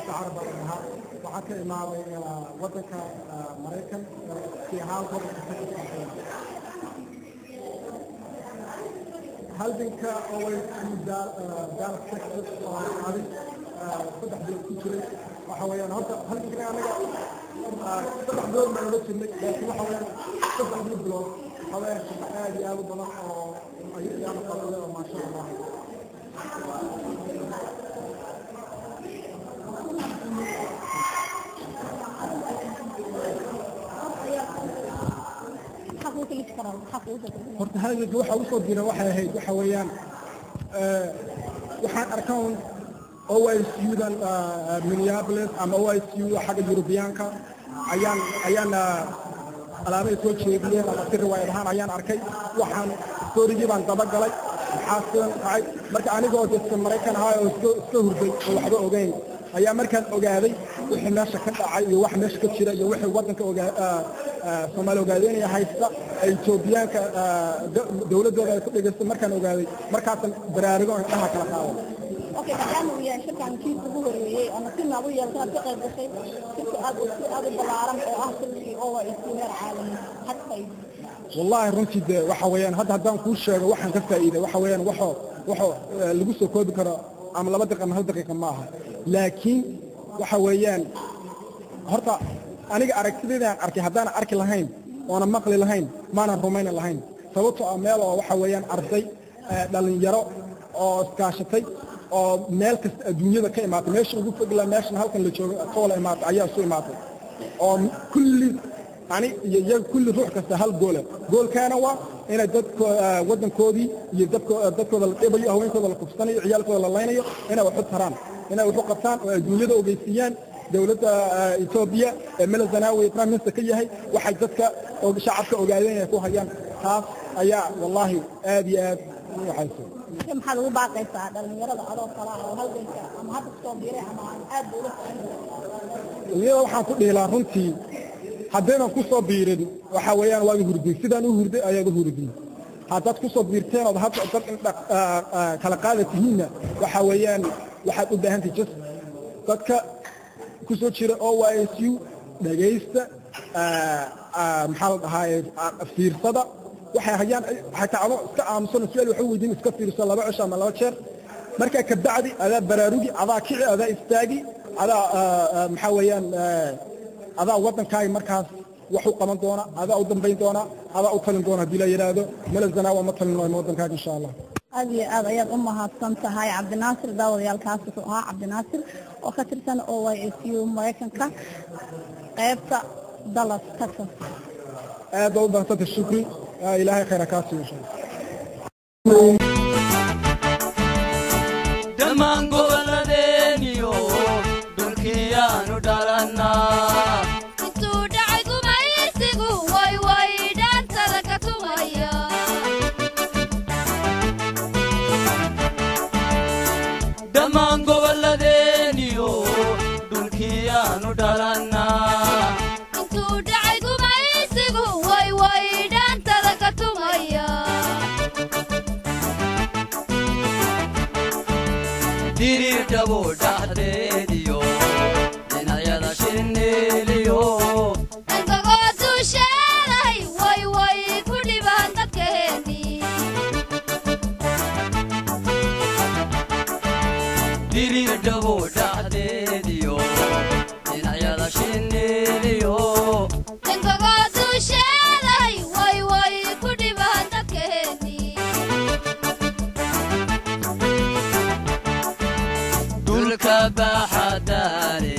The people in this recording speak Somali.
عرب وحكى مع وطنك مريكان في حال هل بك أول دار تكتب هذه فتح بالكتير وحوالينا هل بك أنا فتح دول من الوقت لكن وحوالينا فتح بالبلوك حوالينا هذه أول بلوك أيام قبل ما شاء الله horta hadalka waxa uu soo diray waxa ahayd waxa weeyaan waxaan arkaan OICU-dan Minneapolis ama OICU xagga Europeanka ayaan alaabay soo jeediyeen ama si riwaayad ahaan ayaan arkay waxaan story-gii baan daba galay xaasan tahay marka anigoo dadka Mareykan ahaa oo iska hurday oo waxba ogeyn ayaa markaan ogaaday wixii meesha ka dhacay iyo wax meesha ka jira iyo wixii wadanka Soomaaliya ogaadeenaya haysta Ethiopia-ka dawladooda ay ku dhigaysto markaan ogaaday markaasan baraarugo aan dhaha kala qaaday okay maadaama uu yahay shirkankii ugu horeeyay ama si naabu yeeltaa ka qayb gashay si aad balaaran oo ah sidii oo ay ismeer caalami hadda wallahi runtii waxa weeyaan haddaan ku sheego waxaan ka faa'iiday waxa weeyaan waxa lagu soo koobi karo ama 2 daqiiqo ama 1 daqiiqo ma aha laakiin waxa weeyaan horta aniga aragtidayda aan arkay haddaan arki lahayn oona maqli lahayn maana rumayn lahayn sababtoo ah meel oo waxa weeyaan arday dhalinyaro oo iskaashatay oo meel kasta adduunyada ka imaatay meesha ugu fogla meesha halkan la joogo qola imaatay ayaa soo imaatay oo kulli ani iyo kulli ruux kasta hal goolkaana waa inay dadka wadankoodii iyo dadkooda la dhibayo haweenkooda la kufsanayo ciyaalkooda la laynayo inay wax u taraan inay wax u qabtaan oo adduunyada ogeysiiyaan dawladda Ethiopia ee Meel Zanaawi prime minister ka yahay waxay dadka oo shacabka ogaadeen ay ku hayaan taas ayaa wallahi aad iyo aad u waxayso maxaa lagu baaqaysaa dhalinyarada adoo kala oo halganka ama hadda soo biiray ama aad u iyada waxaan ku dhiilaa runtii haddaynan ku soo biirin waxa weeyaan waa hurday sidaan u hurday ayaad u hurday haddaad ku soo biirteen oo hadda dad kala qaadatihiinna waxa weeyaan waxaad u baahan tahay just dadka ku soo jira OYSU dhagaysta maxaa la dhahaa fiirsada waxay hayaan xataa ama iska aamusan su'aal waxa weydiin iska fiirso 2 cisho ama 2 jeer marka ka bacdi adaa baraarugi adaa kici adaa istaagi adaa maxaa weeyaan adaa wadankaaga markaas wax u qaban doona adaa u dambayn doona adaa u talin doona hadii la yiraahdo malazana waa ma talin doona wadankaaga insha Allah aad iyo aad ayaad u mahadsan tahay Cabdinaasir daawadayaalkaas wuxuu ahaa Cabdinaasir oo ka tirsan OYSU Mareykanka qaybta Dallas Texas aad u baahan shukri ilaahay khayr ka siiyo damaan goboladeniyo dhulkiyaanu dhalanaa intuu dhacay gumaysigu way way dhaantada ka tumaya damaan goboladeniyo dhulkiyaanu dhalanaa intuu dhacay gumaysigu way way dhaantada ka tumaya diriir dhabo dhaxdeediyo dhinayada shinniiliyo intagoo duusheeday way way ku dhibaan dadkeeni diriir dhabo dhaxdeediyo dhinayada shinniiliyo intagoo duusheeday way way ku dhibaan dadkeeni dhulka baaxadaale